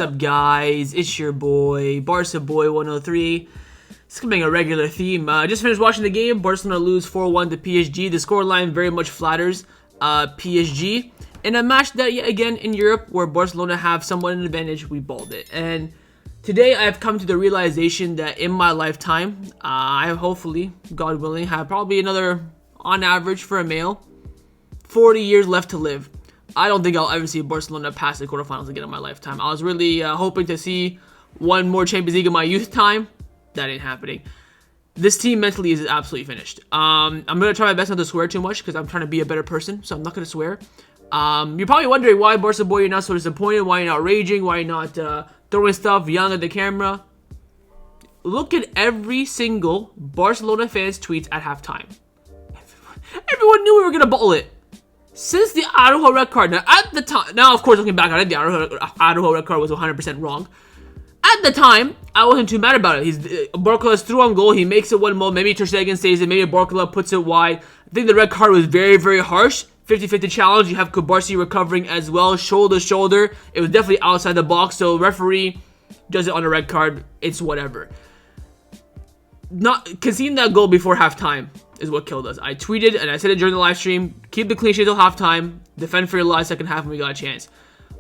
up, guys? It's your boy, Barca Boy 103. It's becoming a regular theme. Just finished watching the game. Barcelona lose 4-1 to PSG. The scoreline very much flatters PSG. In a match that, yet again, in Europe, where Barcelona have somewhat an advantage, we balled it. And today, I've come to the realization that in my lifetime, I hopefully, God willing, have probably another, on average for a male, 40 years left to live. I don't think I'll ever see Barcelona pass the quarterfinals again in my lifetime. I was really hoping to see one more Champions League in my youth time. That ain't happening. This team mentally is absolutely finished. I'm going to try my best not to swear too much because I'm trying to be a better person, so I'm not going to swear. You're probably wondering why, Barca Boy, you're not so disappointed, why you're not raging, why you're not throwing stuff, yelling at the camera. Look at every single Barcelona fan's tweets at halftime. Everyone knew we were going to ball it. Since the Araujo red card, now of course looking back on it, the Araujo red card was 100% wrong. At the time, I wasn't too mad about it. Barcola threw on goal, he makes it 1-0, maybe Ter Stegen saves it, maybe Barcola puts it wide. I think the red card was very, very harsh. 50-50 challenge, you have Kubarsi recovering as well, shoulder to shoulder. It was definitely outside the box, so referee does it on a red card, it's whatever. Not conceding that goal before halftime is what killed us. I tweeted and I said it during the live stream, keep the clean sheet till halftime, defend for your life second half when we got a chance.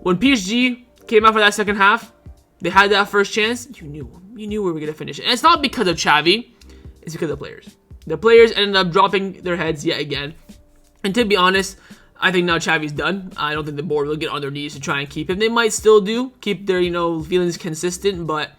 When PSG came out for that second half, they had that first chance, you knew we were going to finish it. And it's not because of Xavi, it's because of the players. The players ended up dropping their heads yet again. And to be honest, I think now Xavi's done. I don't think the board will get on their knees to try and keep him. They might still keep their, feelings consistent, but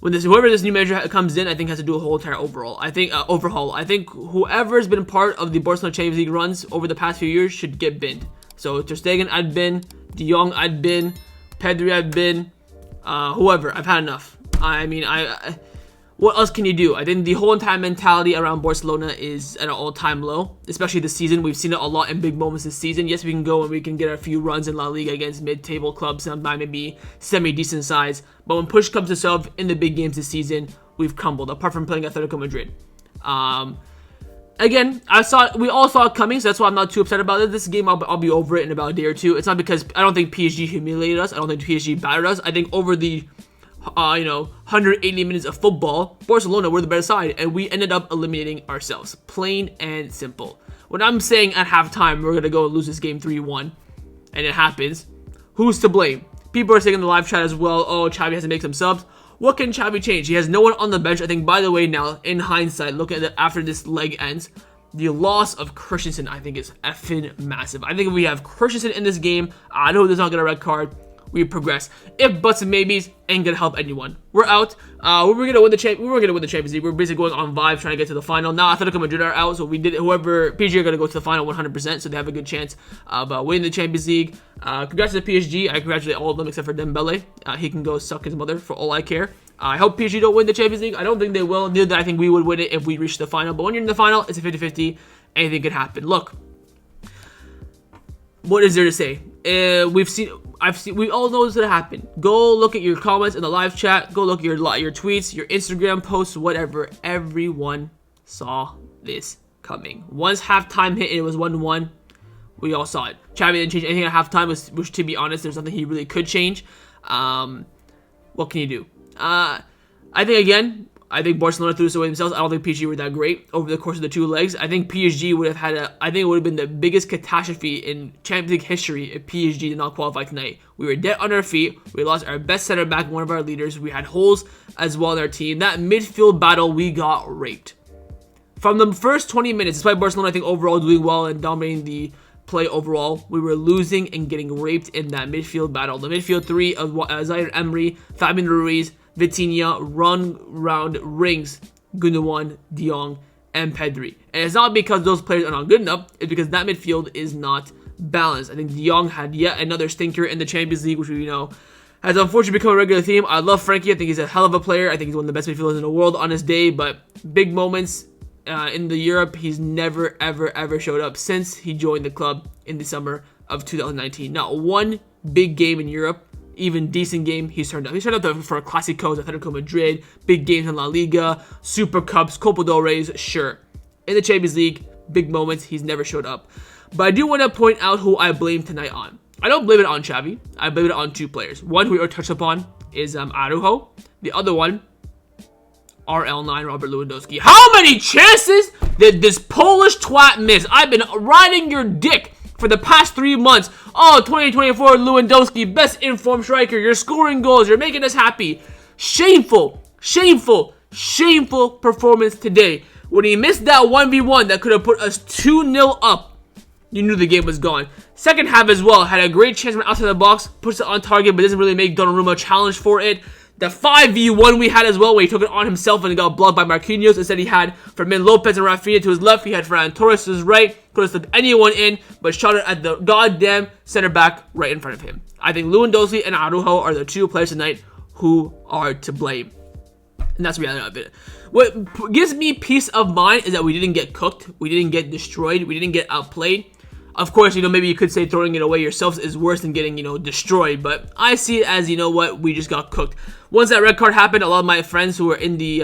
when whoever this new manager comes in, I think has to do a whole entire overhaul. I think whoever's been part of the Barcelona Champions League runs over the past few years should get binned. So Ter Stegen, I'd bin. De Jong, I'd bin. Pedri, I'd bin. Whoever, I've had enough. What else can you do? I think the whole entire mentality around Barcelona is at an all-time low, especially this season. We've seen it a lot in big moments this season. Yes, we can go and we can get a few runs in La Liga against mid-table clubs, sometimes maybe semi-decent size. But when push comes to shove in the big games this season, we've crumbled, apart from playing Atletico Madrid. Again, we all saw it coming, so that's why I'm not too upset about it. This game, I'll be over it in about a day or two. It's not because I don't think PSG humiliated us. I don't think PSG battered us. I think over the 180 minutes of football, Barcelona were the better side, and we ended up eliminating ourselves. Plain and simple. When I'm saying at halftime we're going to go and lose this game 3-1, and it happens, who's to blame? People are saying in the live chat as well, oh, Xavi has to make some subs. What can Xavi change? He has no one on the bench. I think, by the way, now, in hindsight, look at it after this leg ends, the loss of Christensen, I think, is effing massive. I think if we have Christensen in this game, I know there's not going to red card. We progress. If buts and maybes ain't gonna help anyone. We're out. We were gonna win the Champions League. We're basically going on vibes trying to get to the final. Now Atletico Madrid are out, so whoever PSG are gonna go to the final 100%, so they have a good chance of winning the Champions League. Congrats to the PSG. I congratulate all of them except for Dembele. He can go suck his mother for all I care. I hope PSG don't win the Champions League. I don't think they will. Neither I think we would win it if we reach the final. But when you're in the final, it's a 50-50. Anything could happen. Look, what is there to say? We all know what's gonna happen. Go look at your comments in the live chat. Go look at your tweets, your Instagram posts, whatever. Everyone saw this coming. Once halftime hit and it was 1-1, we all saw it. Xavi didn't change anything at halftime, which to be honest, there's nothing he really could change. What can you do? I think Barcelona threw this away themselves. I don't think PSG were that great over the course of the two legs. I think PSG would have I think it would have been the biggest catastrophe in Champions League history if PSG did not qualify tonight. We were dead on our feet. We lost our best center back, one of our leaders. We had holes as well in our team. That midfield battle, we got raped. From the first 20 minutes, despite Barcelona, I think, overall doing well and dominating the play overall, we were losing and getting raped in that midfield battle. The midfield three of Zaire Emery, Fabian Ruiz, Vitinha run round rings Gundogan, De Jong, and Pedri. And it's not because those players are not good enough, it's because that midfield is not balanced. I think De Jong had yet another stinker in the Champions League, which we has unfortunately become a regular theme. I love Frankie. I think he's a hell of a player. I think he's one of the best midfielders in the world on his day, but big moments in the Europe, he's never, ever showed up since he joined the club in the summer of 2019. Not one big game in Europe, even decent game, he's turned up. He's turned up for Clásicos, Atletico Madrid, big games in La Liga, Super Cups, Copa del Rey's, sure. In the Champions League, big moments, he's never showed up. But I do want to point out who I blame tonight on. I don't blame it on Xavi. I blame it on two players. One who we already touched upon is Araujo. The other one, RL9 Robert Lewandowski. How many chances did this Polish twat miss? I've been riding your dick for the past 3 months. Oh, 2024 Lewandowski, best informed striker. You're scoring goals. You're making us happy. Shameful, shameful, shameful performance today. When he missed that 1v1 that could have put us 2-0 up, you knew the game was gone. Second half as well, had a great chance from outside the box, puts it on target, but doesn't really make Donnarumma challenge for it. The 5v1 we had as well, where he took it on himself and got blocked by Marquinhos. Instead, he had Fermin Lopez and Raphinha to his left. He had Ferran Torres to his right. Could have slipped anyone in, but shot it at the goddamn center back right in front of him. I think Lewandowski and Araujo are the two players tonight who are to blame. And that's the reality of it. What gives me peace of mind is that we didn't get cooked. We didn't get destroyed. We didn't get outplayed. Of course, maybe you could say throwing it away yourselves is worse than getting, destroyed. But I see it as, we just got cooked. Once that red card happened, a lot of my friends who were in the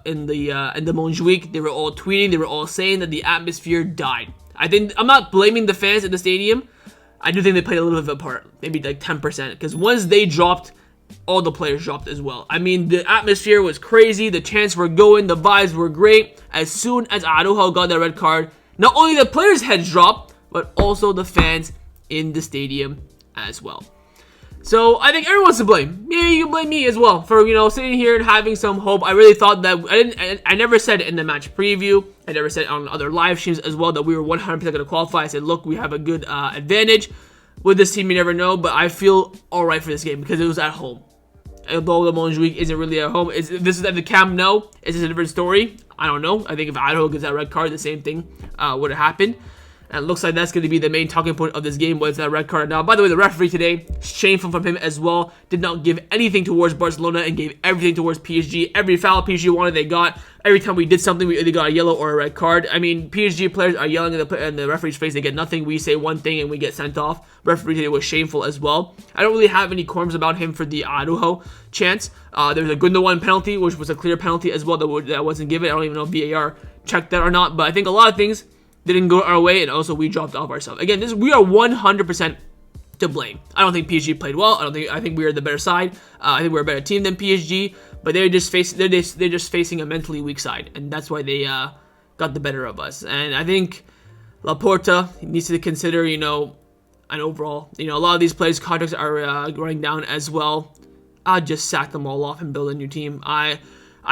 Montjuic, they were all tweeting, they were all saying that the atmosphere died. I'm not blaming the fans in the stadium. I do think they played a little bit of a part, maybe like 10%. Because once they dropped, all the players dropped as well. I mean, the atmosphere was crazy. The chants were going. The vibes were great. As soon as Araujo got that red card, not only the players' heads dropped, but also the fans in the stadium as well. So I think everyone's to blame. Maybe you can blame me as well for sitting here and having some hope. I really thought that I never said it in the match preview. I never said it on other live streams as well that we were 100% going to qualify. I said, look, we have a good advantage with this team. You never know, but I feel all right for this game because it was at home. Although the Montjuic isn't really at home, this is at the Camp Nou. Is this a different story? I don't know. I think if Araujo gets that red card, the same thing would have happened. And it looks like that's going to be the main talking point of this game was that red card. Now, by the way, the referee today, shameful from him as well, did not give anything towards Barcelona and gave everything towards PSG. Every foul PSG wanted, they got. Every time we did something, we either got a yellow or a red card. I mean, PSG players are yelling in the referee's face. They get nothing. We say one thing and we get sent off. Referee today was shameful as well. I don't really have any qualms about him for the Araujo chance. There was a Gundogan penalty, which was a clear penalty as well that wasn't given. I don't even know if VAR checked that or not. But I think a lot of things didn't go our way, and also we dropped off ourselves. Again, we are 100% to blame. I don't think PSG played well. I think we are the better side. I think we're a better team than PSG, but they're just facing a mentally weak side, and that's why they got the better of us. And I think Laporta needs to consider, an overall. A lot of these players' contracts are running down as well. I'd just sack them all off and build a new team. I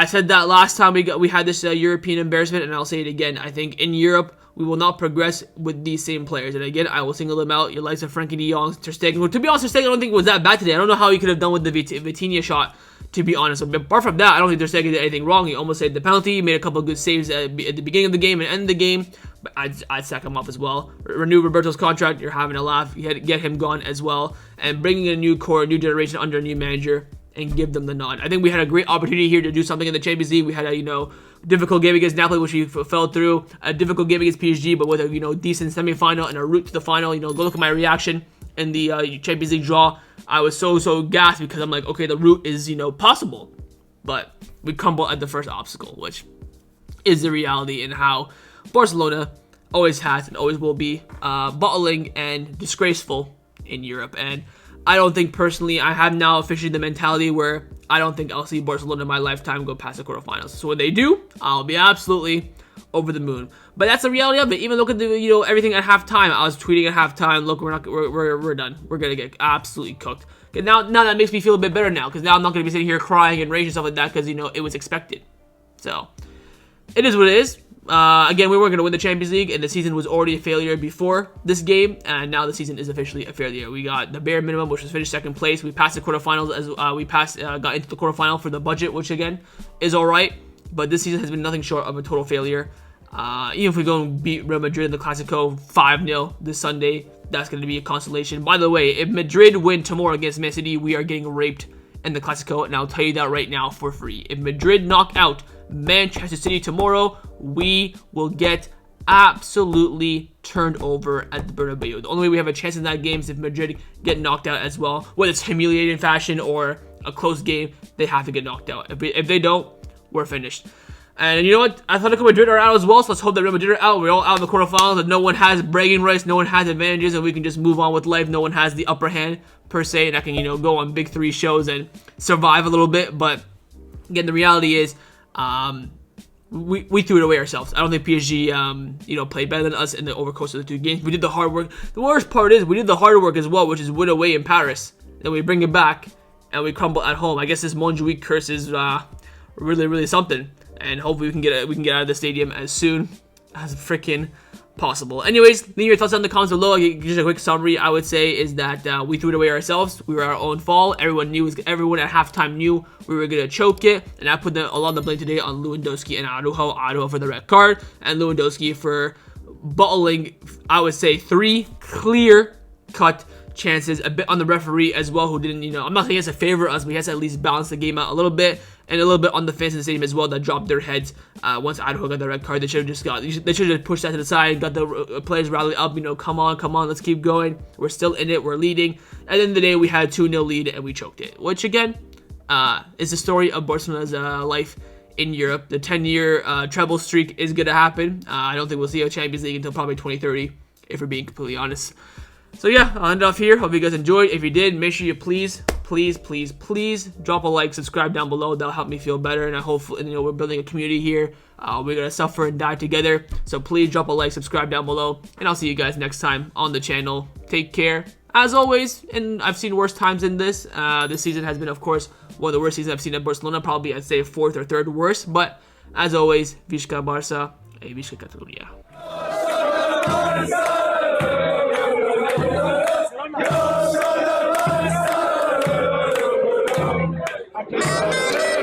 said that last time we had this European embarrassment, and I'll say it again. I think in Europe, we will not progress with these same players. And again, I will single them out. Your likes of Frankie de Jong, Ter Stegen. To be honest, Ter Stegen I don't think was that bad today. I don't know how he could have done with the Vitinha shot, to be honest. But apart from that, I don't think Ter Stegen did anything wrong. He almost saved the penalty. He made a couple of good saves at the beginning of the game and end of the game. But I'd sack him off as well. Renew Roberto's contract. You're having a laugh. You had to get him gone as well. And bringing in a new core, a new generation under a new manager, and give them the nod. I think we had a great opportunity here to do something in the Champions League. We had a difficult game against Napoli, which we fell through. A difficult game against PSG, but with a decent semi-final and a route to the final. Go look at my reaction in the Champions League draw. I was so gassed because I'm like, okay, the route is possible, but we crumble at the first obstacle, which is the reality in how Barcelona always has and always will be bottling and disgraceful in Europe. And I don't think personally, I have now officially the mentality where I don't think I'll see Barcelona in my lifetime go past the quarterfinals. So when they do, I'll be absolutely over the moon. But that's the reality of it. Even look at the everything at halftime. I was tweeting at halftime. Look, we're done. We're gonna get absolutely cooked. Okay, now that makes me feel a bit better now because now I'm not gonna be sitting here crying and raging and stuff like that because it was expected. So it is what it is. Again, we weren't going to win the Champions League, and the season was already a failure before this game, and now the season is officially a failure. We got the bare minimum, which was finished second place. We passed the quarterfinals as got into the quarterfinal for the budget, which again is all right. But this season has been nothing short of a total failure. Even if we go and beat Real Madrid in the Clasico 5-0 this Sunday, that's going to be a consolation. By the way, if Madrid win tomorrow against Man City, we are getting raped in the Clasico, and I'll tell you that right now for free. If Madrid knock out Manchester City tomorrow, we will get absolutely turned over at the Bernabeu. The only way we have a chance in that game is if Madrid get knocked out as well. Whether it's humiliating fashion or a close game, they have to get knocked out. If they don't, we're finished. And you know what? Atletico Madrid are out as well, so let's hope that Real Madrid are out. We're all out in the quarterfinals, and no one has bragging rights, no one has advantages, and we can just move on with life. No one has the upper hand, per se, and I can, go on big three shows and survive a little bit. But, again, the reality is, we threw it away ourselves. I don't think PSG, played better than us in the course of the 2 games. We did the hard work. The worst part is we did the hard work as well, which is win away in Paris. Then we bring it back, and we crumble at home. I guess this Montjuic curse is really, really something. And hopefully we can get out of the stadium as soon as freaking possible. Anyways, leave your thoughts down in the comments below. Just a quick summary, I would say, is that we threw it away ourselves. We were our own fault. Everyone at halftime knew we were gonna choke it, and I put a lot of the blame today on Lewandowski and Araujo for the red card, and Lewandowski for bottling, I would say, 3 clear-cut chances, a bit on the referee as well, who didn't, I'm not saying he has to favor us, but he has to at least balance the game out a little bit, and a little bit on the fans in the stadium as well that dropped their heads once Araujo got the red card. They should have pushed that to the side, got the players rally up, come on, let's keep going. We're still in it, we're leading. At the end of the day, we had a 2-0 lead and we choked it, which again is the story of Barcelona's life in Europe. The 10-year treble streak is going to happen. I don't think we'll see a Champions League until probably 2030, if we're being completely honest. So yeah, I'll end off here. Hope you guys enjoyed. If you did, make sure you please drop a like, subscribe down below. That'll help me feel better, and I hope we're building a community here. We're gonna suffer and die together. So please drop a like, subscribe down below, and I'll see you guys next time on the channel. Take care, as always. And I've seen worse times than this. This season has been, of course, one of the worst seasons I've seen at Barcelona. Probably I'd say 4th or 3rd worst. But as always, Visca Barça, e Visca Catalunya. Yeah.